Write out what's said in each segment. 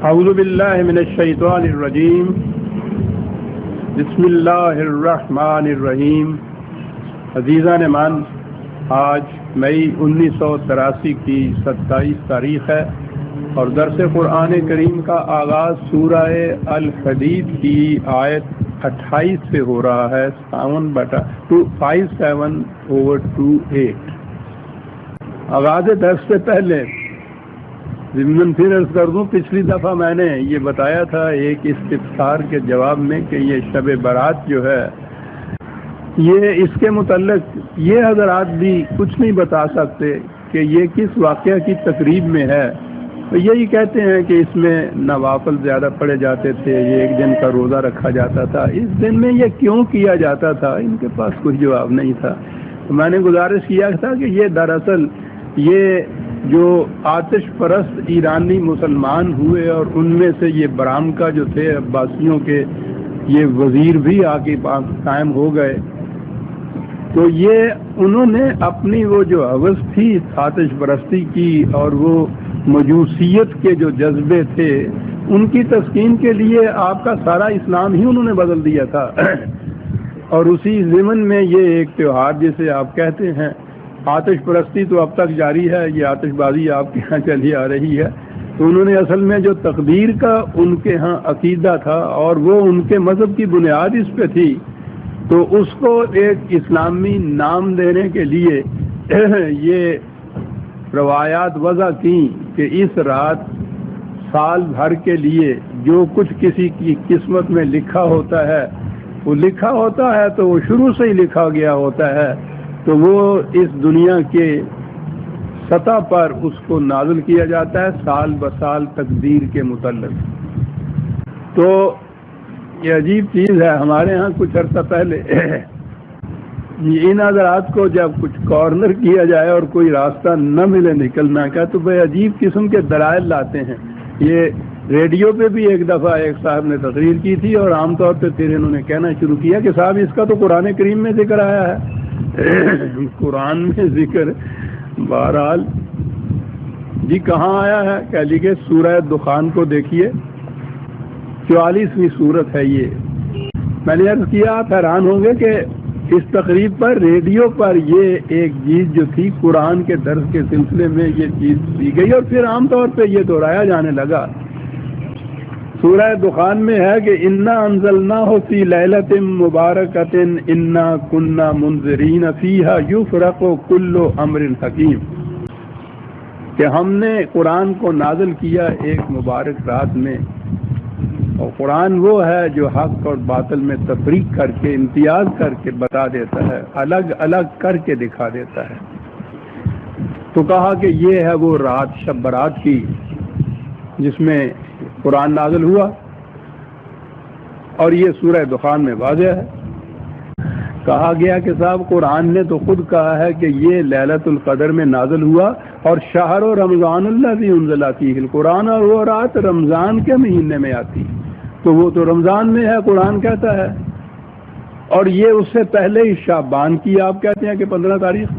اعوذ باللہ من الشیطان الرجیم بسم اللہ الرحمن الرحیم۔ عزیزان من، آج مئی 1983 کی 27 تاریخ ہے اور درس قرآن کریم کا آغاز سورہ الحدید کی آیت 28 سے ہو رہا ہے، 57/28۔ آغاز درس سے پہلے ضمن پھر عرض کر دوں، پچھلی دفعہ میں نے یہ بتایا تھا ایک استفسار کے جواب میں کہ یہ شب برات جو ہے، یہ اس کے متعلق یہ حضرات بھی کچھ نہیں بتا سکتے کہ یہ کس واقعہ کی تقریب میں ہے۔ تو یہی کہتے ہیں کہ اس میں نوافل زیادہ پڑھے جاتے تھے، یہ ایک دن کا روزہ رکھا جاتا تھا، اس دن میں یہ کیوں کیا جاتا تھا، ان کے پاس کوئی جواب نہیں تھا۔ تو میں نے گزارش کیا تھا کہ یہ دراصل یہ جو آتش پرست ایرانی مسلمان ہوئے اور ان میں سے یہ برام کا جو تھے عباسیوں کے یہ وزیر بھی آ کے قائم ہو گئے، تو یہ انہوں نے اپنی وہ جو ہوس تھی آتش پرستی کی اور وہ مجوسیت کے جو جذبے تھے ان کی تسکین کے لیے آپ کا سارا اسلام ہی انہوں نے بدل دیا تھا۔ اور اسی ضمن میں یہ ایک تہوار جسے آپ کہتے ہیں، آتش پرستی تو اب تک جاری ہے، یہ آتش بازی آپ کے ہاں چلی آ رہی ہے، تو انہوں نے اصل میں جو تقدیر کا ان کے ہاں عقیدہ تھا اور وہ ان کے مذہب کی بنیاد اس پہ تھی، تو اس کو ایک اسلامی نام دینے کے لیے یہ روایات وضع کی کہ اس رات سال بھر کے لیے جو کچھ کسی کی قسمت میں لکھا ہوتا ہے وہ لکھا ہوتا ہے، تو وہ شروع سے ہی لکھا گیا ہوتا ہے، تو وہ اس دنیا کے سطح پر اس کو نازل کیا جاتا ہے سال بسال تقدیر کے متعلق۔ تو یہ عجیب چیز ہے، ہمارے ہاں کچھ عرصہ پہلے ان حضرات کو جب کچھ کارنر کیا جائے اور کوئی راستہ نہ ملے نکلنا کا، تو بے عجیب قسم کے دلائل لاتے ہیں۔ یہ ریڈیو پہ بھی ایک دفعہ ایک صاحب نے تقریر کی تھی اور عام طور پہ پھر انہوں نے کہنا شروع کیا کہ صاحب اس کا تو قرآن کریم میں ذکر آیا ہے۔ قرآن میں ذکر بہرحال جی کہاں آیا ہے؟ کہہ لیجیے سورہ دخان کو دیکھیے، 44ویں سورت ہے یہ۔ میں نے عرض کیا آپ حیران ہوں گے کہ اس تقریب پر ریڈیو پر یہ ایک چیز جو تھی قرآن کے درس کے سلسلے میں یہ چیز دی گئی اور پھر عام طور پہ یہ دہرایا جانے لگا۔ سورہ دخان میں ہے کہ انا انزلناہ فی لیلۃ مبارکۃ انا کنا منذرین فیہا یفرق کل امر حکیم، کہ ہم نے قرآن کو نازل کیا ایک مبارک رات میں، اور قرآن وہ ہے جو حق اور باطل میں تفریق کر کے امتیاز کر کے بتا دیتا ہے، الگ الگ کر کے دکھا دیتا ہے۔ تو کہا کہ یہ ہے وہ رات شب برات کی جس میں قرآن نازل ہوا، اور یہ سورہ دخان میں واضح ہے۔ کہا گیا کہ صاحب قرآن نے تو خود کہا ہے کہ یہ لیلۃ القدر میں نازل ہوا، اور شہر و رمضان الذی انزل فیہ القرآن، اور وہ رات رمضان کے مہینے میں آتی، تو وہ تو رمضان میں ہے قرآن کہتا ہے، اور یہ اس سے پہلے ہی شعبان کی آپ کہتے ہیں کہ 15 تاریخ،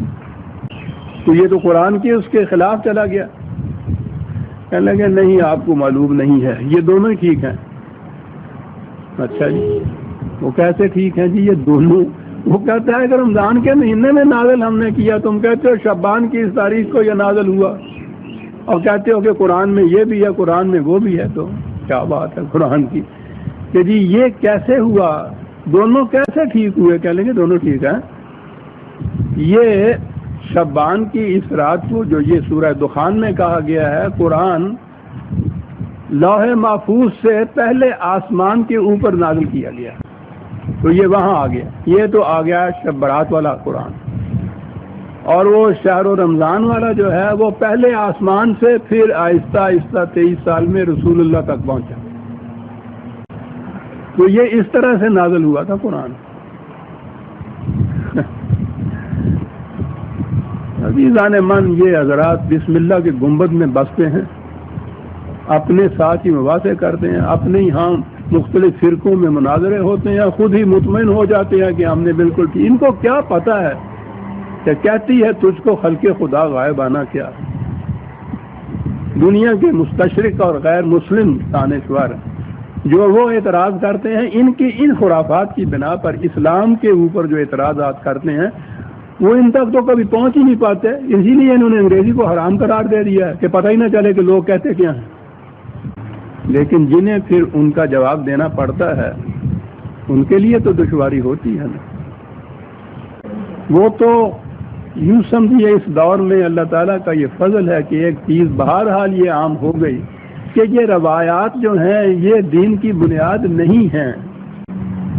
تو یہ تو قرآن کی اس کے خلاف چلا گیا۔ کہنے لگے نہیں آپ کو معلوم نہیں ہے، یہ دونوں ہی ٹھیک ہیں۔ اچھا جی، وہ کیسے ٹھیک ہیں جی یہ دونوں؟ وہ کہتا ہے کہ رمضان کے مہینے میں نازل ہم نے کیا، تم کہتے ہو شعبان کی اس تاریخ کو یہ نازل ہوا، اور کہتے ہو کہ قرآن میں یہ بھی ہے قرآن میں وہ بھی ہے، تو کیا بات ہے قرآن کی کہ جی یہ کیسے ہوا، دونوں کیسے ٹھیک ہوئے؟ کہہ لیں گے دونوں ٹھیک ہیں۔ یہ شعبان کی اس رات کو جو یہ سورہ دخان میں کہا گیا ہے، قرآن لوح محفوظ سے پہلے آسمان کے اوپر نازل کیا گیا، تو یہ وہاں آ گیا، یہ تو آ گیا شب برات والا قرآن، اور وہ شہر و رمضان والا جو ہے وہ پہلے آسمان سے پھر آہستہ آہستہ 23 سال میں رسول اللہ تک پہنچا، تو یہ اس طرح سے نازل ہوا تھا قرآن۔ عزیزان من، یہ حضرات بسم اللہ کے گنبد میں بستے ہیں، اپنے ساتھ ہی مباحثے کرتے ہیں، اپنے ہی ہاں مختلف فرقوں میں مناظرے ہوتے ہیں، خود ہی مطمئن ہو جاتے ہیں کہ ہم نے بالکل ٹھیک۔ ان کو کیا پتہ ہے کہ کہتی ہے تجھ کو خلق خدا غائبانہ کیا، دنیا کے مستشرق اور غیر مسلم دانشور جو وہ اعتراض کرتے ہیں ان خرافات کی بنا پر اسلام کے اوپر جو اعتراضات کرتے ہیں وہ ان تک تو کبھی پہنچ ہی نہیں پاتے. اسی لیے انہوں نے انگریزی کو حرام قرار دے دیا ہے کہ پتہ ہی نہ چلے کہ لوگ کہتے کیا ہیں. لیکن جنہیں پھر ان کا جواب دینا پڑتا ہے ان کے لیے تو دشواری ہوتی ہے نا. وہ تو یوں سمجھیے اس دور میں اللہ تعالیٰ کا یہ فضل ہے کہ ایک چیز بہرحال یہ عام ہو گئی کہ یہ روایات جو ہیں یہ دین کی بنیاد نہیں ہیں.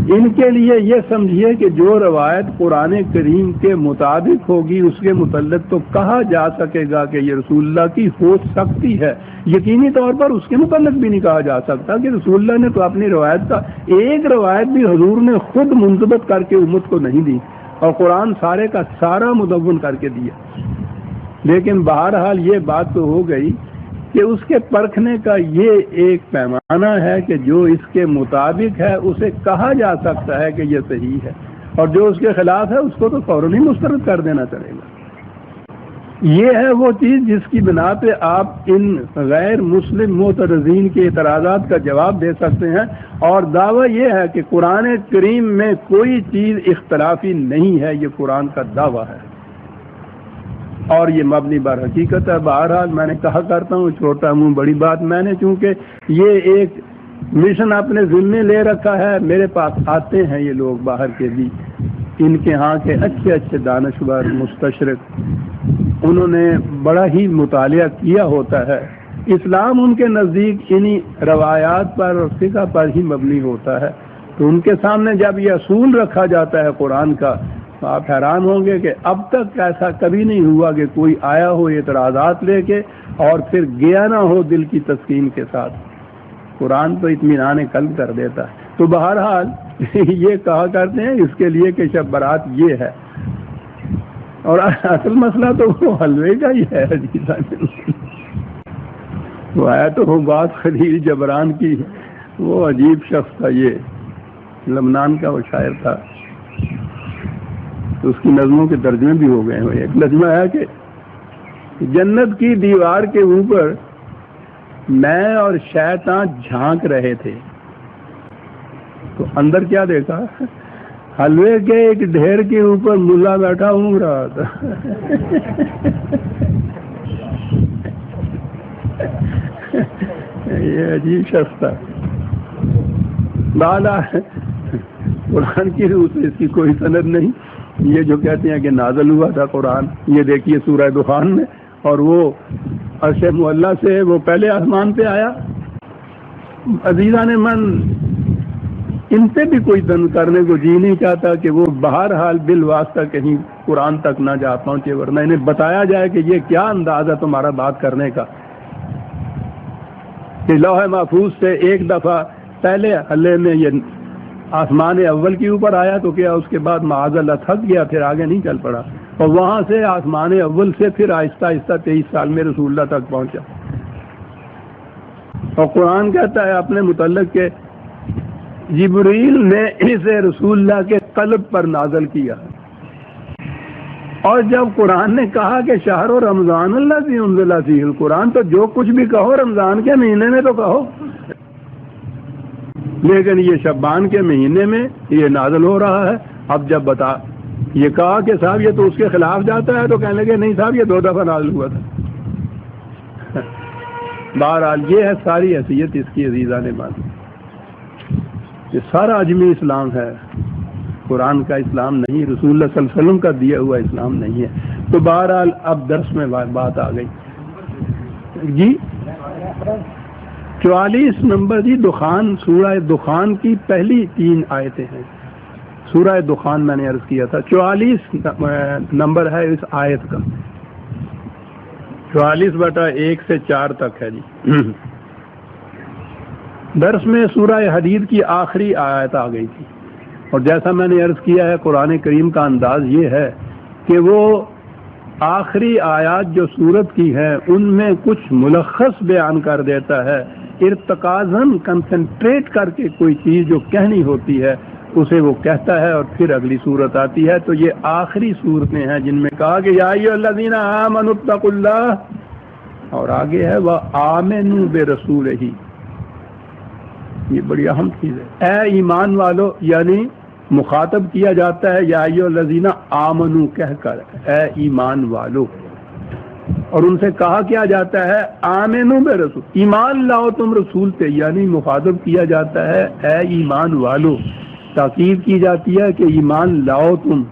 ان کے لیے یہ سمجھیے کہ جو روایت قرآن کریم کے مطابق ہوگی اس کے متعلق تو کہا جا سکے گا کہ یہ رسول اللہ کی ہو سکتی ہے. یقینی طور پر اس کے متعلق بھی نہیں کہا جا سکتا کہ رسول اللہ نے تو اپنی روایت کا ایک روایت بھی حضور نے خود منضبط کر کے امت کو نہیں دی اور قرآن سارے کا سارا مدون کر کے دیا. لیکن بہرحال یہ بات تو ہو گئی کہ اس کے پرکھنے کا یہ ایک پیمانہ ہے کہ جو اس کے مطابق ہے اسے کہا جا سکتا ہے کہ یہ صحیح ہے اور جو اس کے خلاف ہے اس کو تو فوراً ہی مسترد کر دینا چلے گا. یہ ہے وہ چیز جس کی بنا پہ آپ ان غیر مسلم معترضین کے اعتراضات کا جواب دے سکتے ہیں. اور دعویٰ یہ ہے کہ قرآن کریم میں کوئی چیز اختلافی نہیں ہے. یہ قرآن کا دعویٰ ہے اور یہ مبنی بر حقیقت ہے. بہرحال میں نے کہا کرتا ہوں چھوٹا منہ بڑی بات. میں نے چونکہ یہ ایک مشن اپنے ذمے لے رکھا ہے. میرے پاس آتے ہیں یہ لوگ باہر کے بھی ان کے ہاں کے اچھے اچھے دانشور مستشرق انہوں نے بڑا ہی مطالعہ کیا ہوتا ہے. اسلام ان کے نزدیک انہی روایات پر اور فقہ پر ہی مبنی ہوتا ہے. تو ان کے سامنے جب یہ اصول رکھا جاتا ہے قرآن کا تو آپ حیران ہوں گے کہ اب تک ایسا کبھی نہیں ہوا کہ کوئی آیا ہو اعتراضات لے کے اور پھر گیا نہ ہو دل کی تسکین کے ساتھ. قرآن تو اطمینان قلب کر دیتا ہے. تو بہرحال یہ کہا کرتے ہیں اس کے لیے کہ شب برات یہ ہے اور اصل مسئلہ تو وہ حلوے کا ہی ہے. وہ آیا تو وہ بات خلیل جبران کی وہ عجیب شخص تھا. یہ لبنان کا وہ شاعر تھا. تو اس کی نظموں کے ترجمے بھی ہو گئے ہیں. ایک نظمہ ہے کہ جنت کی دیوار کے اوپر میں اور شیطان جھانک رہے تھے تو اندر کیا دیکھا حلوے کے ایک ڈھیر کے اوپر ملا بیٹھا اونگ رہا تھا. یہ عجیب شخص تھا. بالا قرآن کی روح سے اس کی کوئی سند نہیں. یہ جو کہتے ہیں کہ نازل ہوا تھا قرآن یہ دیکھیے سورہ دخان میں اور وہ عرش معلیٰ سے وہ پہلے آسمان پہ آیا. عزیزان من ان سے بھی کوئی دن کرنے کو جی نہیں چاہتا کہ وہ بہرحال بالواسطہ کہیں قرآن تک نہ جا پہنچے ورنہ انہیں بتایا جائے کہ یہ کیا انداز ہے تمہارا بات کرنے کا کہ لوح محفوظ سے ایک دفعہ پہلے حلے میں یہ آسمان اول کے اوپر آیا تو کیا اس کے بعد معاذ اللہ تھک گیا پھر آگے نہیں چل پڑا اور وہاں سے آسمان اول سے پھر آہستہ آہستہ 23 سال میں رسول اللہ تک پہنچا. اور قرآن کہتا ہے اپنے متعلق کہ جبریل نے اسے رسول اللہ کے قلب پر نازل کیا. اور جب قرآن نے کہا کہ شہر و رمضان اللہ سے انزل فیہ القرآن تو جو کچھ بھی کہو رمضان کے مہینے میں تو کہو لیکن یہ شعبان کے مہینے میں یہ نازل ہو رہا ہے. اب جب بتا یہ کہا کہ صاحب یہ تو اس کے خلاف جاتا ہے تو کہنے لگے نہیں صاحب یہ 2 دفعہ نازل ہوا تھا. بہرحال یہ ہے ساری حیثیت اس کی عزیزان بات. یہ سارا اجمی اسلام ہے قرآن کا اسلام نہیں رسول اللہ صلی اللہ علیہ وسلم کا دیا ہوا اسلام نہیں ہے. تو بہرحال اب درس میں بات آ گئی جی 44 نمبر جی دخان سورہ دخان کی پہلی 3 آیتیں ہیں. سورہ دخان میں نے عرض کیا تھا 44 نمبر ہے اس آیت کا 44/1 سے 4 تک ہے جی. درس میں سورہ حدید کی آخری آیت آ گئی تھی اور جیسا میں نے عرض کیا ہے قرآن کریم کا انداز یہ ہے کہ وہ آخری آیات جو سورت کی ہیں ان میں کچھ ملخص بیان کر دیتا ہے. ارتکازاً کنسنٹریٹ کر کے کوئی چیز جو کہنی ہوتی ہے اسے وہ کہتا ہے اور پھر اگلی صورت آتی ہے. تو یہ آخری صورتیں ہیں جن میں کہا کہ یا ایھا الذین آمنوا اتقوا اللہ اور آگے ہے وہ آمنوا برسولہ، یہ بڑی اہم چیز ہے. اے ایمان والو، یعنی مخاطب کیا جاتا ہے یا ایھا الذین آمنوا کہہ کر، اے ایمان والو، اور ان سے کہا کیا جاتا ہے آمنوا برسول، ایمان لاؤ تم رسول پہ، یعنی مخاطب کیا جاتا ہے اے ایمان والو، تاکید کی جاتی ہے کہ ایمان لاؤ تم.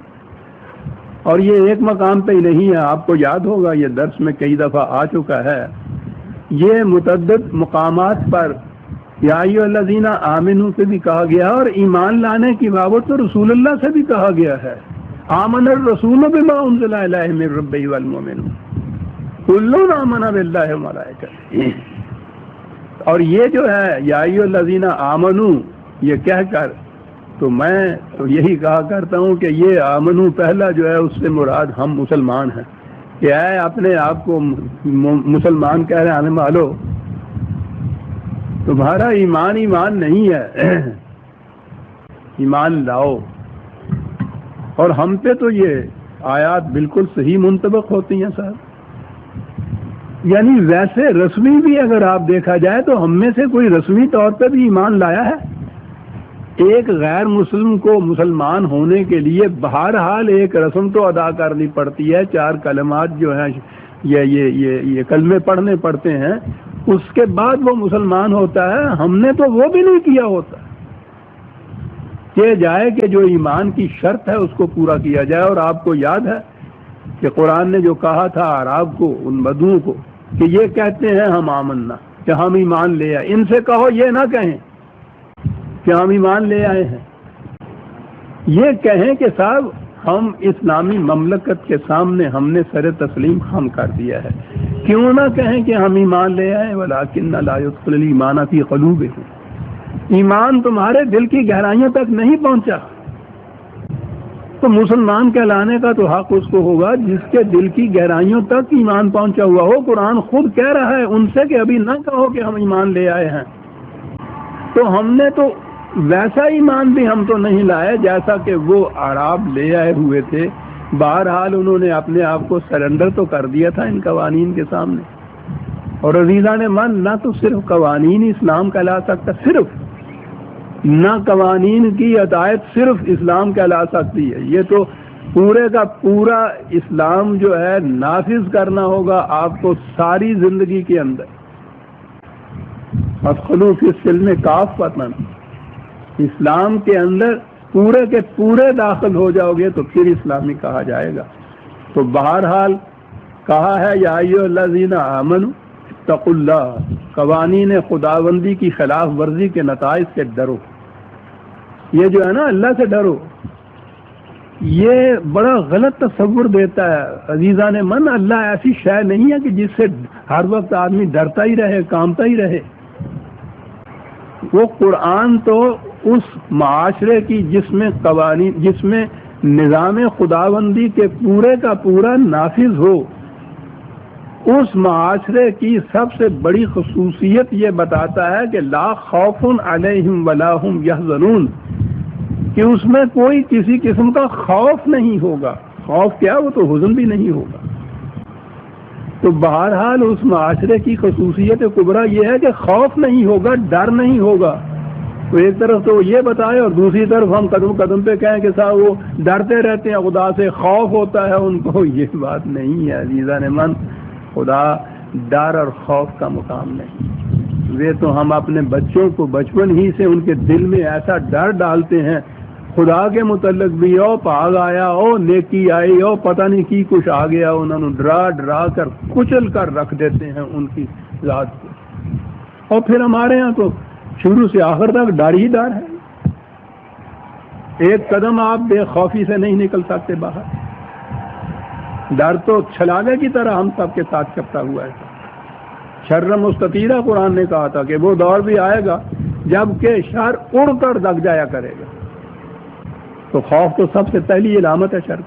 اور یہ ایک مقام پہ ہی نہیں ہے، آپ کو یاد ہوگا یہ درس میں کئی دفعہ آ چکا ہے، یہ متعدد مقامات پر یا ایھا الذین آمنوا سے بھی کہا گیا اور ایمان لانے کی بابت تو رسول اللہ سے بھی کہا گیا ہے. آمن الرسول بما انزل الیہ من ربہ والمؤمنون کل آمن باللہ وملائکتہ. اور یہ جو ہے یا ایھا الذین آمنوا یہ کہہ کر تو میں تو یہی کہا کرتا ہوں کہ یہ آمنو پہلا جو ہے اس سے مراد ہم مسلمان ہیں، کہ اے اپنے آپ کو مسلمان کہہ رہے ہیں والو، تمہارا ایمان نہیں ہے، ایمان لاؤ. اور ہم پہ تو یہ آیات بالکل صحیح منطبق ہوتی ہیں صاحب، یعنی ویسے رسمی بھی اگر آپ دیکھا جائے تو ہم میں سے کوئی رسمی طور پہ بھی ایمان لایا ہے. ایک غیر مسلم کو مسلمان ہونے کے لیے بہرحال ایک رسم تو ادا کرنی پڑتی ہے، 4 کلمات جو ہیں یہ کلمے پڑھنے پڑتے ہیں، اس کے بعد وہ مسلمان ہوتا ہے. ہم نے تو وہ بھی نہیں کیا ہوتا کہ جائے کہ جو ایمان کی شرط ہے اس کو پورا کیا جائے. اور آپ کو یاد ہے کہ قرآن نے جو کہا تھا اعراب کو، ان بدوؤں کو، کہ یہ کہتے ہیں ہم آمنا، کہ ہم ایمان لے آئے. ان سے کہو یہ نہ کہیں کہ ہم ایمان لے آئے ہیں، یہ کہیں کہ صاحب ہم اسلامی مملکت کے سامنے ہم نے سر تسلیم خم کر دیا ہے. کیوں نہ کہیں کہ ہم ایمان لے آئے، ولکن لا يدخل الایمان فی قلوبکم، ایمان تمہارے دل کی گہرائیوں تک نہیں پہنچا. تو مسلمان کہلانے کا تو حق اس کو ہوگا جس کے دل کی گہرائیوں تک ایمان پہنچا ہوا ہو. قرآن خود کہہ رہا ہے ان سے کہ ابھی نہ کہو کہ ہم ایمان لے آئے ہیں. تو ہم نے تو ویسا ایمان بھی ہم تو نہیں لائے جیسا کہ وہ اعراب لے آئے ہوئے تھے. بہرحال انہوں نے اپنے آپ کو سرنڈر تو کر دیا تھا ان قوانین کے سامنے. اور عزیزان من، نہ تو صرف قوانین اسلام کہلا سکتا، صرف نہ قوانین کی ہدایت صرف اسلام کہلا سکتی ہے، یہ تو پورے کا پورا اسلام جو ہے نافذ کرنا ہوگا آپ کو ساری زندگی کے اندر. ادخلوا فی السلم کافۃ، اسلام کے اندر پورے کے پورے داخل ہو جاؤ گے تو پھر اسلامی کہا جائے گا. تو بہرحال کہا ہے یا ایھا الذین آمنوا اتقوا اللہ، قوانین خداوندی کی خلاف ورزی کے نتائج سے ڈرو. یہ جو ہے نا اللہ سے ڈرو، یہ بڑا غلط تصور دیتا ہے عزیزان من. اللہ ایسی شے نہیں ہے کہ جس سے ہر وقت آدمی ڈرتا ہی رہے، کامتا ہی رہے. وہ قرآن تو اس معاشرے کی جس میں قوانین، جس میں نظام خداوندی کے پورے کا پورا نافذ ہو، اس معاشرے کی سب سے بڑی خصوصیت یہ بتاتا ہے کہ لا خوف علیہم ولا ہم یحزنون، کہ اس میں کوئی کسی قسم کا خوف نہیں ہوگا. خوف کیا، وہ تو حزن بھی نہیں ہوگا. تو بہرحال اس معاشرے کی خصوصیت کبریٰ یہ ہے کہ خوف نہیں ہوگا، ڈر نہیں ہوگا. تو ایک طرف تو یہ بتائے اور دوسری طرف ہم قدم قدم پہ کہیں کہ صاحب وہ ڈرتے رہتے ہیں، خدا سے خوف ہوتا ہے ان کو. یہ بات نہیں ہے عزیزان من. خدا ڈر اور خوف کا مقام نہیں. وہ تو ہم اپنے بچوں کو بچپن ہی سے ان کے دل میں ایسا ڈر ڈالتے ہیں خدا کے متعلق بھی، او پاگ آیا، او نیکی آئی، او پتہ نہیں کی کچھ آ گیا، انہوں نے ڈرا ڈرا کر کچل کر رکھ دیتے ہیں ان کی ذات کو. اور پھر ہمارے ہاں تو شروع سے آخر تک ڈر ہی ڈر ہے. ایک قدم آپ بے خوفی سے نہیں نکل سکتے باہر. ڈر تو چھلاوے کی طرح ہم سب کے ساتھ چپتا ہوا ہے. شر مستطیرہ قرآن نے کہا تھا کہ وہ دور بھی آئے گا جب کہ شر اڑ کر دگ جایا کرے گا. تو خوف تو سب سے پہلی علامت ہے شر.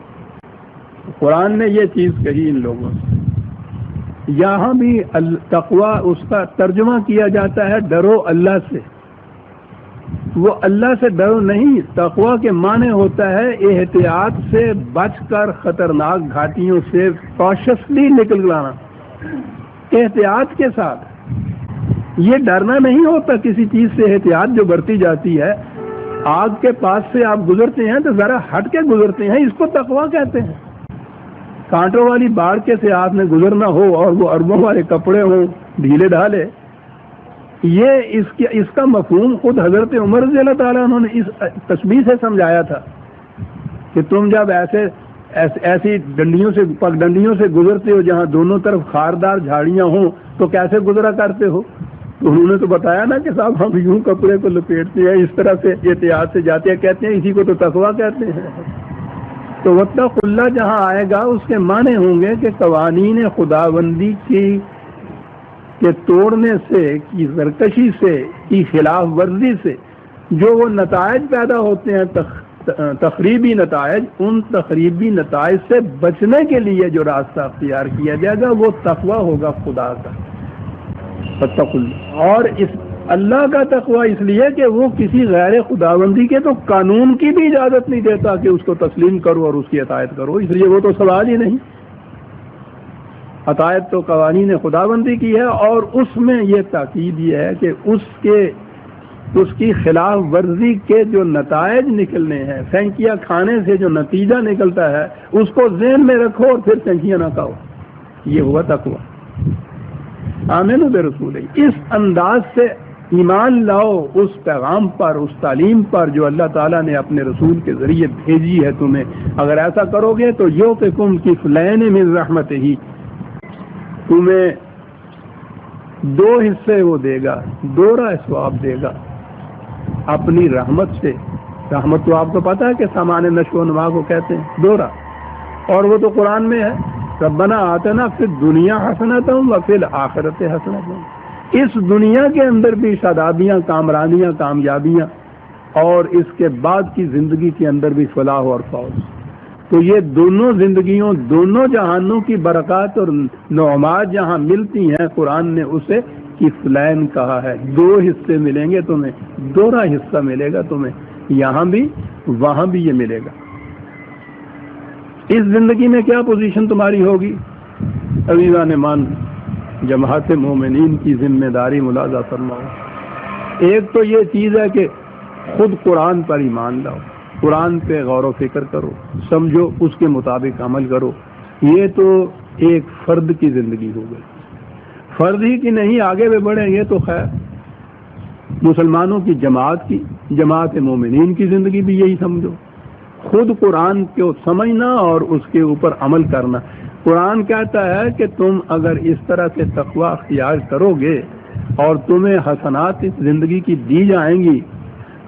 قرآن نے یہ چیز کہی ان لوگوں سے. یہاں بھی تقوی اس کا ترجمہ کیا جاتا ہے ڈرو اللہ سے. وہ اللہ سے ڈرو نہیں، تقوی کے معنی ہوتا ہے احتیاط سے بچ کر خطرناک گھاٹیوں سے کاشسلی نکل جانا. احتیاط کے ساتھ. یہ ڈرنا نہیں ہوتا کسی چیز سے، احتیاط جو برتی جاتی ہے. آگ کے پاس سے آپ گزرتے ہیں تو ذرا ہٹ کے گزرتے ہیں، اس کو تقویٰ کہتے ہیں. کانٹوں والی باڑ کے سے آپ نے گزرنا ہو اور وہ اربوں والے کپڑے ہوں ڈھیلے ڈھالے، یہ اس کا مفہوم خود حضرت عمر رضی اللہ تعالیٰ انہوں نے اس تشبیہ سے سمجھایا تھا کہ تم جب ایسی پگ ڈنڈیوں سے گزرتے ہو جہاں دونوں طرف خاردار جھاڑیاں ہوں تو کیسے گزرا کرتے ہو. تو انہوں نے تو بتایا نا کہ صاحب ہم یوں کپڑے کو لپیٹتے ہیں، اس طرح سے احتیاط سے جاتے ہیں، کہتے ہیں اسی کو تو تقویٰ کہتے ہیں. تو واتقوا اللہ جہاں آئے گا اس کے معنی ہوں گے کہ قوانین خداوندی کے توڑنے سے، کی سرکشی سے، کی خلاف ورزی سے جو وہ نتائج پیدا ہوتے ہیں، تخریبی نتائج، ان تخریبی نتائج سے بچنے کے لیے جو راستہ اختیار کیا جائے گا وہ تقویٰ ہوگا خدا کا. فاتقوا اللہ. اور اس اللہ کا تقویٰ اس لیے کہ وہ کسی غیر خداوندی کے تو قانون کی بھی اجازت نہیں دیتا کہ اس کو تسلیم کرو اور اس کی اطاعت کرو، اس لیے وہ تو سوال ہی نہیں. اطاعت تو قوانین خداوندی کی ہے، اور اس میں یہ تاکید یہ ہے کہ اس کی خلاف ورزی کے جو نتائج نکلنے ہیں، پھینکیاں کھانے سے جو نتیجہ نکلتا ہے اس کو ذہن میں رکھو اور پھر پھینکیاں نہ کھاؤ. یہ ہوا تقویٰ. آمنوا برسولہ. اس انداز سے ایمان لاؤ اس پیغام پر، اس تعلیم پر جو اللہ تعالیٰ نے اپنے رسول کے ذریعے بھیجی ہے تمہیں. اگر ایسا کرو گے تو یؤتکم کفلین من رحمتہ، تمہیں دو حصے وہ دے گا، دوہرا ثواب دے گا اپنی رحمت سے. رحمت تو آپ کو پتا ہے کہ سامان نشو و نما کو کہتے ہیں، دوہرا. اور وہ تو قرآن میں ہے، ربنا آتنا فی الدنیا حسنۃ وفی الآخرۃ حسنۃ. اس دنیا کے اندر بھی شادابیاں، کامرانیاں، کامیابیاں، اور اس کے بعد کی زندگی کے اندر بھی فلاح اور فوز. تو یہ دونوں زندگیوں، دونوں جہانوں کی برکات اور نعمات جہاں ملتی ہیں، قرآن نے اسے کفلین کہا ہے. دو حصے ملیں گے تمہیں، دوہرا حصہ ملے گا تمہیں، یہاں بھی وہاں بھی یہ ملے گا. اس زندگی میں کیا پوزیشن تمہاری ہوگی؟ عزیزان مان، جماعت مومنین کی ذمہ داری ملاحظہ فرماؤ. ایک تو یہ چیز ہے کہ خود قرآن پر ایمان لاؤ، قرآن پہ غور و فکر کرو، سمجھو، اس کے مطابق عمل کرو. یہ تو ایک فرد کی زندگی ہو گئی. فرد ہی کی نہیں، آگے بھی بڑھیں یہ تو خیر مسلمانوں کی جماعت مومنین کی زندگی بھی یہی سمجھو. خود قرآن کو سمجھنا اور اس کے اوپر عمل کرنا. قرآن کہتا ہے کہ تم اگر اس طرح سے تقویٰ اختیار کرو گے اور تمہیں حسنات اس زندگی کی دی جائیں گی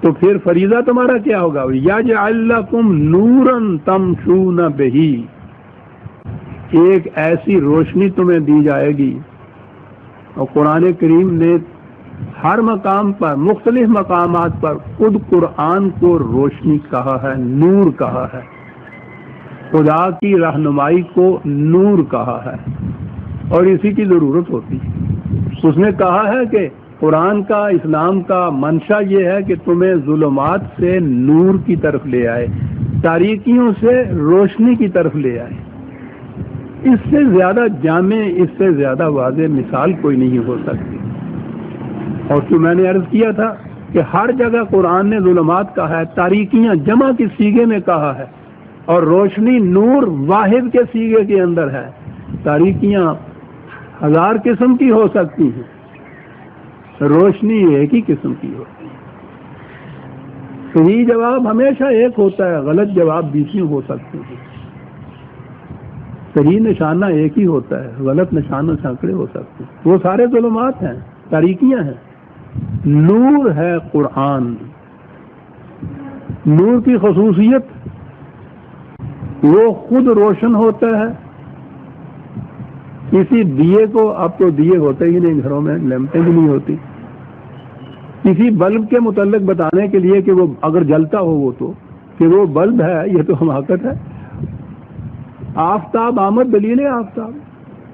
تو پھر فریضہ تمہارا کیا ہوگا؟ یجعل لکم نورا تمشون بہ. ایک ایسی روشنی تمہیں دی جائے گی. اور قرآن کریم نے ہر مقام پر، مختلف مقامات پر خود قرآن کو روشنی کہا ہے، نور کہا ہے. خدا کی رہنمائی کو نور کہا ہے، اور اسی کی ضرورت ہوتی ہے. اس نے کہا ہے کہ قرآن کا، اسلام کا منشا یہ ہے کہ تمہیں ظلمات سے نور کی طرف لے آئے، تاریکیوں سے روشنی کی طرف لے آئے. اس سے زیادہ جامع، اس سے زیادہ واضح مثال کوئی نہیں ہو سکتی. اور جو میں نے عرض کیا تھا کہ ہر جگہ قرآن نے ظلمات کہا ہے، تاریکیاں جمع کے سیغے میں کہا ہے، اور روشنی نور واحد کے سیغے کے اندر ہے. تاریکیاں ہزار قسم کی ہو سکتی ہیں، روشنی ایک ہی قسم کی ہوتی ہے. صحیح جواب ہمیشہ ایک ہوتا ہے، غلط جواب 20 ہو سکتے ہیں. صحیح نشانہ ایک ہی ہوتا ہے، غلط نشانہ سینکڑے ہو سکتے ہیں. وہ سارے ظلمات ہیں، تاریکیاں ہیں. نور ہے قرآن. نور کی خصوصیت وہ خود روشن ہوتا ہے. کسی دیے کو، اب تو دیے ہوتے ہی نہیں گھروں میں، لیمپیں بھی نہیں ہوتی. کسی بلب کے متعلق بتانے کے لیے کہ وہ اگر جلتا ہو وہ تو کہ وہ بلب ہے، یہ تو حماقت ہے. آفتاب آمد دلیل آفتاب.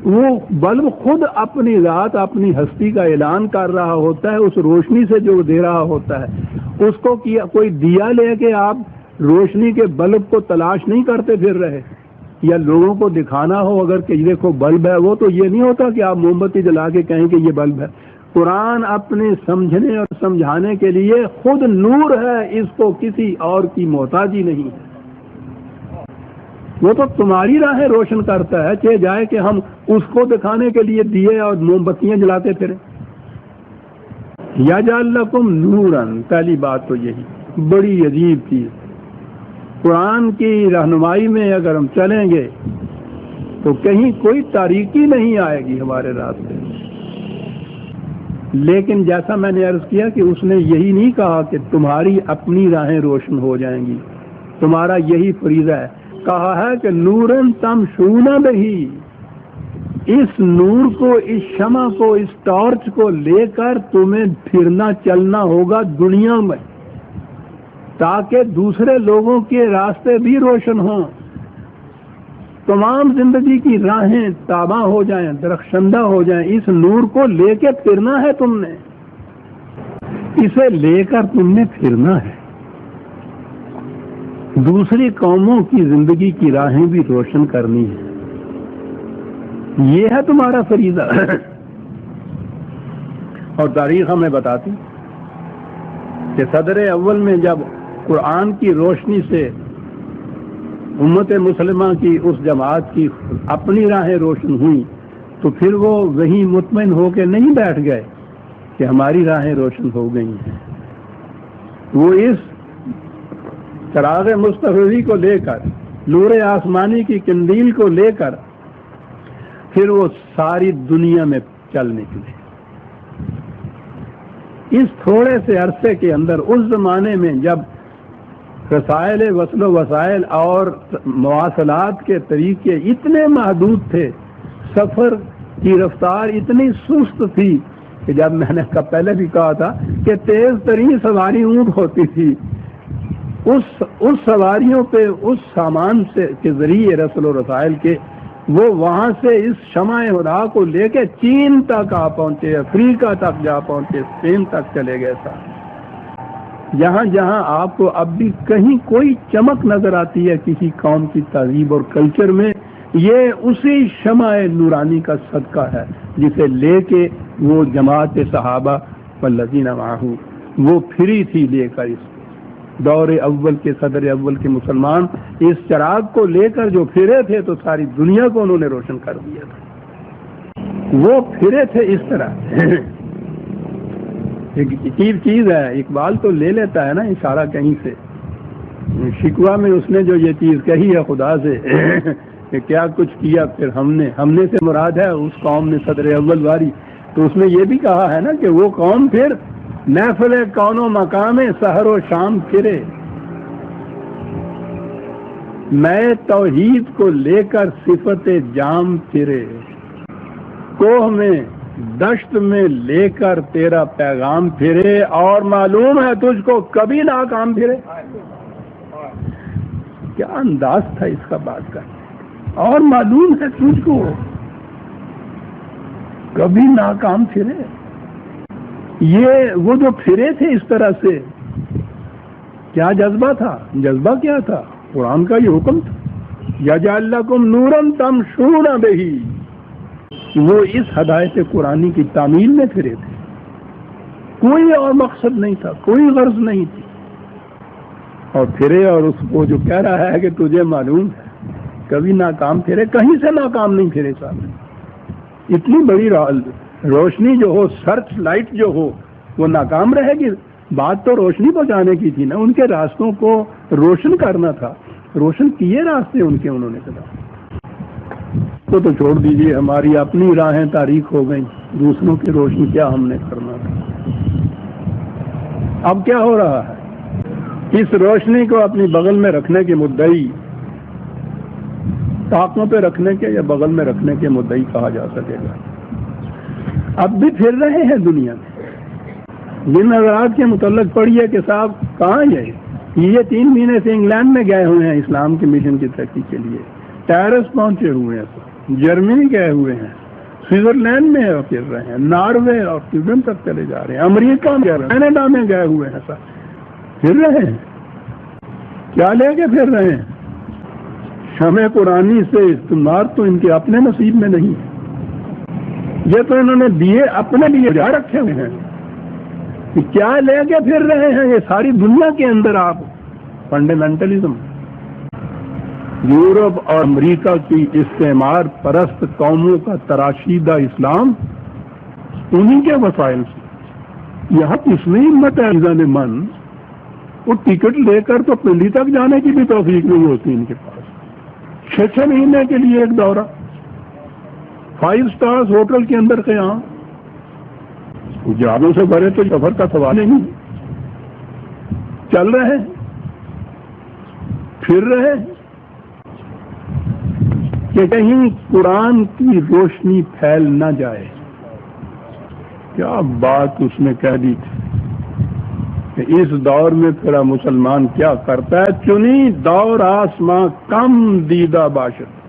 وہ بلب خود اپنی ذات، اپنی ہستی کا اعلان کر رہا ہوتا ہے اس روشنی سے جو دے رہا ہوتا ہے. اس کو کوئی دیا لے کے آپ روشنی کے بلب کو تلاش نہیں کرتے پھر رہے. یا لوگوں کو دکھانا ہو اگر کہ دیکھو بلب ہے، وہ تو یہ نہیں ہوتا کہ آپ موم بتی جلا کے کہیں کہ یہ بلب ہے۔ قرآن اپنے سمجھنے اور سمجھانے کے لیے خود نور ہے، اس کو کسی اور کی محتاجی نہیں ہے۔ وہ تو تمہاری راہیں روشن کرتا ہے، چاہے جائے کہ ہم اس کو دکھانے کے لیے دیے اور موم بتیاں جلاتے پھریں۔ یجعل لکم نورا، پہلی بات تو یہی بڑی عجیب چیز۔ قرآن کی رہنمائی میں اگر ہم چلیں گے تو کہیں کوئی تاریکی نہیں آئے گی ہمارے راستے میں، لیکن جیسا میں نے عرض کیا کہ اس نے یہی نہیں کہا کہ تمہاری اپنی راہیں روشن ہو جائیں گی، تمہارا یہی فریضہ ہے۔ کہا ہے کہ نورن تمشون بہی، اس نور کو، اس شمع کو، اس ٹارچ کو لے کر تمہیں پھرنا چلنا ہوگا دنیا میں، تاکہ دوسرے لوگوں کے راستے بھی روشن ہوں، تمام زندگی کی راہیں تاباں ہو جائیں، درخشندہ ہو جائیں۔ اس نور کو لے کے پھرنا ہے تم نے، اسے لے کر تم نے پھرنا ہے، دوسری قوموں کی زندگی کی راہیں بھی روشن کرنی ہے، یہ ہے تمہارا فریضہ۔ اور تاریخ ہمیں بتاتی کہ صدر اول میں جب قرآن کی روشنی سے امت مسلمہ کی اس جماعت کی اپنی راہیں روشن ہوئیں تو پھر وہ وہیں مطمئن ہو کے نہیں بیٹھ گئے کہ ہماری راہیں روشن ہو گئی ہیں، وہ اس چراغ مصطفی کو لے کر، نور آسمانی کی قندیل کو لے کر پھر وہ ساری دنیا میں چل نکلے۔ اس تھوڑے سے عرصے کے اندر، اس زمانے میں جب رسائل وصل و وسائل اور مواصلات کے طریقے اتنے محدود تھے، سفر کی رفتار اتنی سست تھی کہ جب میں نے پہلے بھی کہا تھا کہ تیز ترین سواری اونٹ ہوتی تھی، اس سواریوں پہ اس سامان سے کے ذریعے رسل و رسائل کے وہ وہاں سے اس شمع ہدا کو لے کے چین تک آ پہنچے، افریقہ تک جا پہنچے، اسپین تک چلے گئے ساتھ۔ جہاں جہاں آپ کو اب بھی کہیں کوئی چمک نظر آتی ہے کسی قوم کی تہذیب اور کلچر میں، یہ اسی شمع نورانی کا صدقہ ہے جسے لے کے وہ جماعت صحابہ والذین معہ وہ پھری تھی لے کر۔ اس دور اول کے، صدر اول کے مسلمان اس چراغ کو لے کر جو پھرے تھے تو ساری دنیا کو انہوں نے روشن کر دیا تھا۔ وہ پھرے تھے اس طرح۔ ایک عجیب چیز ہے، اقبال تو لے لیتا ہے نا اشارہ کہیں سے، شکوہ میں اس نے جو یہ چیز کہی ہے خدا سے کہ کیا کچھ کیا پھر ہم نے سے مراد ہے اس قوم نے صدر اول واری، تو اس میں یہ بھی کہا ہے نا کہ وہ قوم پھر محفل کون و مقام سحر و شام پھرے، میں توحید کو لے کر صفت جام پھرے، کوہ میں دشت میں لے کر تیرا پیغام پھرے، اور معلوم ہے تجھ کو کبھی ناکام پھرے۔ کیا انداز تھا اس کا بات کا، اور معلوم ہے تجھ کو کبھی ناکام پھرے۔ یہ وہ جو پھرے تھے اس طرح سے، کیا جذبہ تھا؟ جذبہ کیا تھا؟ قرآن کا یہ حکم تھا، یجعل لکم نورا تمشون بہی، وہ اس ہدایت قرآنی کی تعمیل میں پھرے تھے، کوئی اور مقصد نہیں تھا، کوئی غرض نہیں تھی، اور پھرے، اور اس کو جو کہہ رہا ہے کہ تجھے معلوم ہے کبھی ناکام پھرے، کہیں سے ناکام نہیں پھرے صاحب۔ اتنی بڑی روشنی جو ہو، سرچ لائٹ جو ہو، وہ ناکام رہے گی؟ بات تو روشنی پہنچانے کی تھی نا، ان کے راستوں کو روشن کرنا تھا، روشن کیے راستے ان کے، انہوں نے کہا تو چھوڑ دیجیے، ہماری اپنی راہیں تاریک ہو گئیں، دوسروں کی روشنی کیا ہم نے کرنا تھا۔ اب کیا ہو رہا ہے؟ اس روشنی کو اپنی بغل میں رکھنے کے مدعی، طاقتوں پہ رکھنے کے یا بغل میں رکھنے کے مدعی کہا جا سکے گا، اب بھی پھر رہے ہیں دنیا میں۔ جن حضرات کے متعلق پڑھیے کہ صاحب کہاں یہ 3 مہینے سے انگلینڈ میں گئے ہوئے ہیں اسلام کے مشن کی ترقی کے لیے، پیرس پہنچے ہوئے ہیں، جرمنی گئے ہوئے ہیں، سوئٹزرلینڈ میں پھر رہے ہیں، ناروے اور سویڈن تک چلے جا رہے ہیں، امریکہ میں، کینیڈا میں گئے ہوئے ہیں، صاحب پھر رہے ہیں، کیا لے کے پھر رہے ہیں؟ ہمیں قرآنی سے استعمال تو ان کے اپنے نصیب میں نہیں ہے، یہ تو انہوں نے دیے اپنے لیے جا رکھے ہوئے ہیں کہ کیا لے کے پھر رہے ہیں یہ ساری دنیا کے اندر آپ فنڈامنٹلزم. یورپ اور امریکہ کی استعمار پرست قوموں کا تراشیدہ اسلام انہی کے وسائل سے. یہاں کس میں ہمت ہے ایزان من، وہ ٹکٹ لے کر تو پنڈی تک جانے کی بھی توفیق نہیں ہوتی ان کے پاس. 6 مہینے کے لیے ایک دورہ، 5 سٹارز ہوٹل کے اندر قیام، جانوں سے بھرے تو سفر کا سوال نہیں. چل رہے پھر رہے کہ کہیں قرآن کی روشنی پھیل نہ جائے. کیا بات اس نے کہہ دی تھی کہ اس دور میں پھر مسلمان کیا کرتا ہے، چنی دور آسماں کم دیدہ باشد.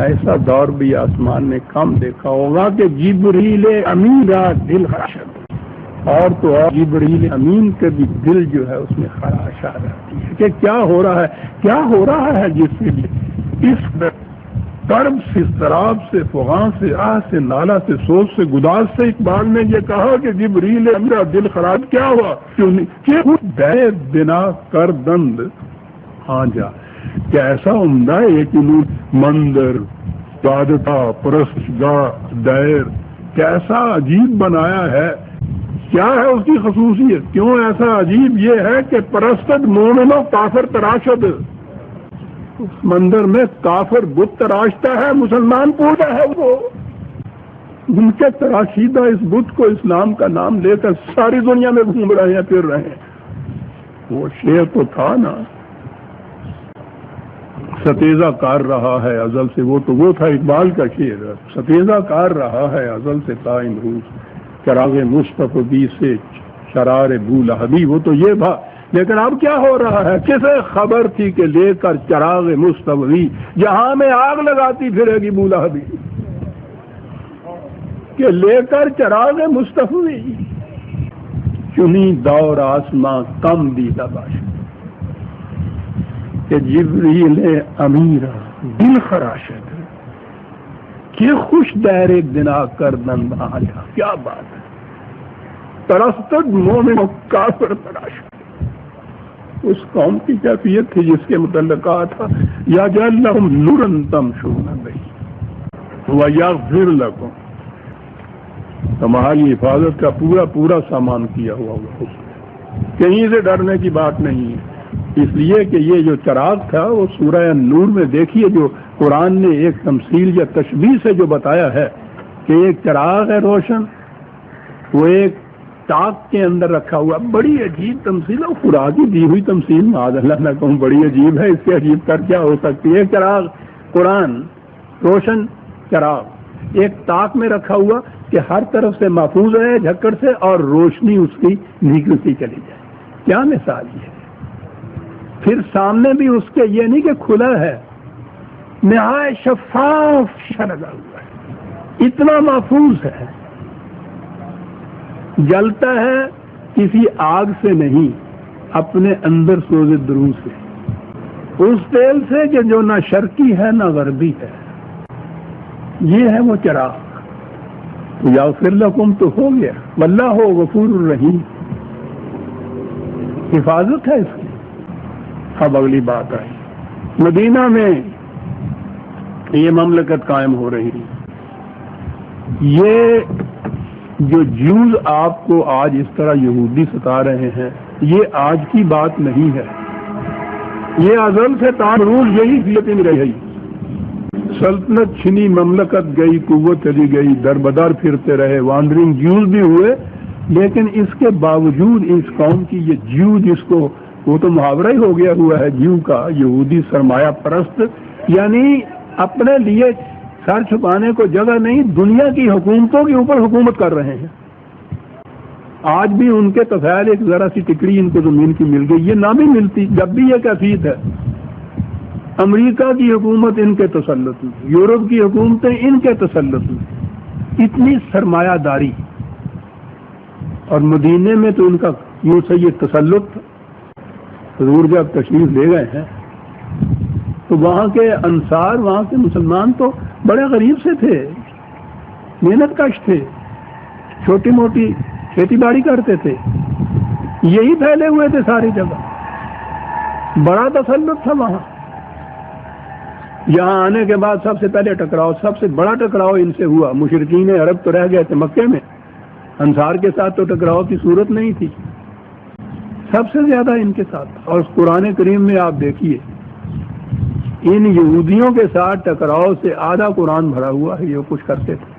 ایسا دور بھی آسمان نے کم دیکھا ہوگا کہ جبریل امین کا دل خراشد، اور تو اور جبریل امین کے بھی دل جو ہے اس میں خراشا رہتی ہے کہ کیا ہو رہا ہے، کیا ہو رہا ہے، جس کے لیے اس کرب سے، اضطراب سے، فغاں سے، آہ سے، نالہ سے، سوچ سے، گداز سے اقبال نے یہ کہا کہ جبریل میرا دل خراب کیا ہوا، کہ دے بنا کر دند ہاں جا. کہ ایسا عمدہ ایک مندر عبادتہ پرستگاہ دیر کیسا عجیب بنایا ہے. کیا ہے اس کی خصوصیت، کیوں ایسا عجیب؟ یہ ہے کہ پرستد مومن و کافر تراشد. اس مندر میں کافر بت تراشتا ہے، مسلمان پوجا ہے وہ. ان کے تراشیدہ اس بت کو اسلام کا نام لے کر ساری دنیا میں گھوم رہے ہیں، پھر رہے ہیں. وہ شعر تو تھا نا، ستیزہ کار رہا ہے ازل سے، وہ تھا اقبال کا شعر. ستیزہ کار رہا ہے ازل سے تا امروز، چراغ مصطفی سے شرار بو لہبی. وہ تو یہ تھا، لیکن اب کیا ہو رہا ہے؟ کسے خبر تھی کہ لے کر چراغ مصطفی جہاں میں آگ لگاتی پھرے گی بو لہبی. کہ لے کر چراغ مصطفی چنی دور آسماں کم دیدہ باشد. کہ جبریل امیرا دل خراشد کہ خوش دیر بنا کر دن آیا. کیا بات ہے، پرستد مومن و کافر تراشد. اس قوم کی کیفیت تھی جس کے متعلق کہا تھا یا جعل لہم نورا تمشون بہ ویغفر لکم. تمہاری حفاظت کا پورا سامان کیا ہوا ہوگا، کہیں سے ڈرنے کی بات نہیں ہے. اس لیے کہ یہ جو چراغ تھا وہ سورہ نور میں دیکھیے، جو قرآن نے ایک تمثیل یا تشبیہ سے جو بتایا ہے کہ ایک چراغ ہے روشن، وہ ایک تاک کے اندر رکھا ہوا. بڑی عجیب تمثیل ہے، خدا کی دی ہوئی تمثیل، معاذ اللہ میں کہوں بڑی عجیب ہے. اس سے عجیب کر کیا ہو سکتی ہے؟ ایک چراغ قرآن روشن چراغ ایک تاک میں رکھا ہوا کہ ہر طرف سے محفوظ رہے جھکڑ سے اور روشنی اس کی نکلتی چلی جائے. کیا مثال ہے. پھر سامنے بھی اس کے یہ نہیں کہ کھلا ہے، نہایت شفاف لگا ہوا ہے، اتنا محفوظ ہے. جلتا ہے کسی آگ سے نہیں، اپنے اندر سوز درو سے، اس تیل سے کہ جو نہ شرقی ہے نہ غربی ہے. یہ ہے وہ چراغ. یغفر لکم تو ہو گیا، واللہ غفور الرحیم. حفاظت ہے اس کی. اب اگلی بات آئی، مدینہ میں یہ مملکت قائم ہو رہی. یہ جو جوز آپ کو آج اس طرح یہودی ستا رہے ہیں، یہ آج کی بات نہیں ہے، یہ ازل سے تعارف یہی فیت میں رہی. سلطنت چھنی، مملکت گئی، قوت چلی گئی، در بدر پھرتے رہے، وانڈرنگ جوز بھی ہوئے. لیکن اس کے باوجود اس قوم کی یہ جیو، جس کو وہ تو محاورہ ہی ہو گیا ہوا ہے جیو کا، یہودی سرمایہ پرست، یعنی اپنے لیے سر چھپانے کو جگہ نہیں، دنیا کی حکومتوں کے اوپر حکومت کر رہے ہیں. آج بھی ان کے تفعیل ایک ذرا سی ٹکڑی ان کو زمین کی مل گئی، یہ نہ بھی ملتی جب بھی یہ کیفیت ہے. امریکہ کی حکومت ان کے تسلط میں، یورپ کی حکومتیں ان کے تسلط میں، اتنی سرمایہ داری. اور مدینے میں تو ان کا یوں سے یہ تسلط. حضور جب تشریف لے گئے ہیں تو وہاں کے انصار، وہاں کے مسلمان تو بڑے غریب سے تھے، محنت کش تھے، چھوٹی موٹی کھیتی باڑی کرتے تھے، یہی پھیلے ہوئے تھے ساری جگہ، بڑا تسلط تھا وہاں۔ یہاں آنے کے بعد سب سے پہلے ٹکراؤ، سب سے بڑا ٹکراؤ ان سے ہوا۔ مشرکین عرب تو رہ گئے تھے مکے میں، انصار کے ساتھ تو ٹکراؤ کی صورت نہیں تھی، سب سے زیادہ ان کے ساتھ۔ اور قرآن کریم میں آپ دیکھیے ان یہودیوں کے ساتھ ٹکراؤ سے آدھا قرآن بھرا ہوا ہے، یہ کچھ کرتے تھے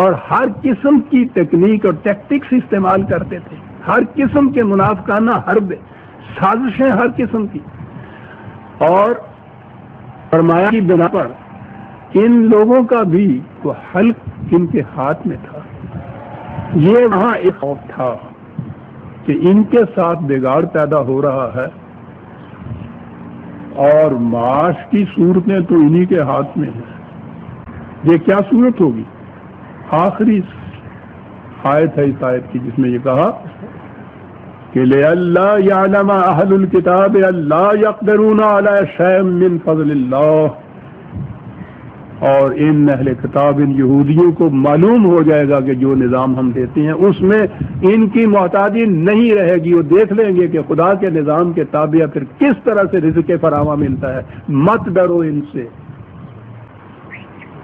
اور ہر قسم کی ٹیکنیک اور ٹیکٹکس استعمال کرتے تھے، ہر قسم کے منافقانہ حرب، سازشیں ہر قسم کی۔ اور فرمایا کی بنا پر ان لوگوں کا بھی وہ حلق ان کے ہاتھ میں تھا۔ یہ وہاں ایک خوف تھا کہ ان کے ساتھ بگاڑ پیدا ہو رہا ہے اور معاش کی صورتیں تو انہی کے ہاتھ میں ہیں۔ یہ کیا صورت ہوگی؟ آخری آیت ہے اس آیت کی جس میں یہ کہا کہ لِأَلَّا يَعْلَمَ أَهْلُ الْكِتَابِ أَلَّا يَقْدِرُونَ عَلَىٰ شَيْءٍ مِّن فَضْلِ اللَّهِ، اور ان اہل کتاب، ان یہودیوں کو معلوم ہو جائے گا کہ جو نظام ہم دیتے ہیں اس میں ان کی محتاجی نہیں رہے گی، وہ دیکھ لیں گے کہ خدا کے نظام کے تابع پھر کس طرح سے رزق فراواں ملتا ہے۔ مت ڈرو ان سے،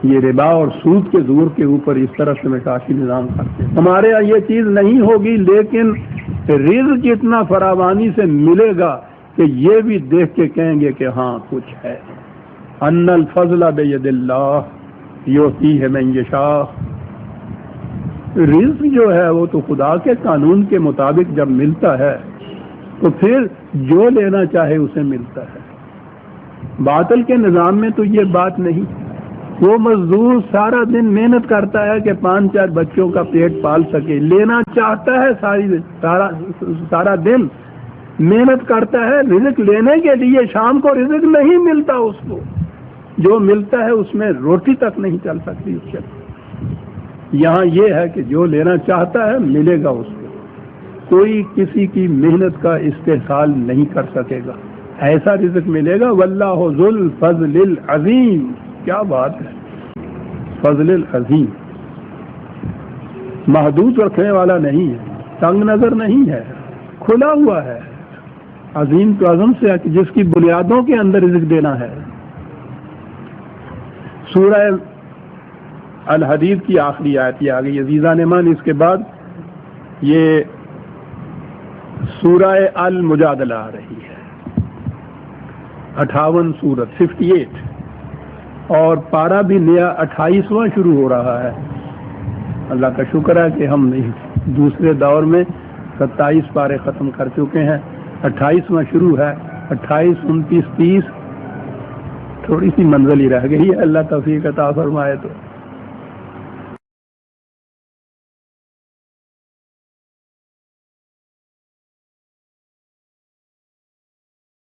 یہ ربا اور سود کے زور کے اوپر اس طرح سے معاشی نظام کرتے ہیں۔ ہمارے یہاں یہ چیز نہیں ہوگی، لیکن رزق اتنا فراوانی سے ملے گا کہ یہ بھی دیکھ کے کہیں گے کہ ہاں کچھ ہے۔ ان الفضل بید اللہ یؤتیہ من یشاء، رزق جو ہے وہ تو خدا کے قانون کے مطابق جب ملتا ہے تو پھر جو لینا چاہے اسے ملتا ہے۔ باطل کے نظام میں تو یہ بات نہیں۔ وہ مزدور سارا دن محنت کرتا ہے کہ 5-4 بچوں کا پیٹ پال سکے، لینا چاہتا ہے سارا دن محنت کرتا ہے رزق لینے کے لیے، شام کو رزق نہیں ملتا اس کو، جو ملتا ہے اس میں روٹی تک نہیں چل سکتی اس کے۔ یہاں یہ ہے کہ جو لینا چاہتا ہے ملے گا اس کو، کوئی کسی کی محنت کا استحصال نہیں کر سکے گا، ایسا رزق ملے گا۔ واللہ ذو الفضل العظیم، کیا بات ہے، فضل العظیم، محدود رکھنے والا نہیں ہے، تنگ نظر نہیں ہے، کھلا ہوا ہے، عظیم تو عظم سے ہے کہ جس کی بنیادوں کے اندر رزق دینا ہے۔ سورہ الحدید کی آخری آیت یہ آ گئی عزیزان ایمان، اس کے بعد یہ سورہ المجادلہ آ رہی ہے، 58 سورت 58، اور پارہ بھی نیا 28واں شروع ہو رہا ہے۔ اللہ کا شکر ہے کہ ہم دوسرے دور میں 27 پارے ختم کر چکے ہیں، 28واں شروع ہے، 28، 29، 30 تھوڑی سی منزل ہی رہ گئی ہے، اللہ توفیق عطا فرمائے تو۔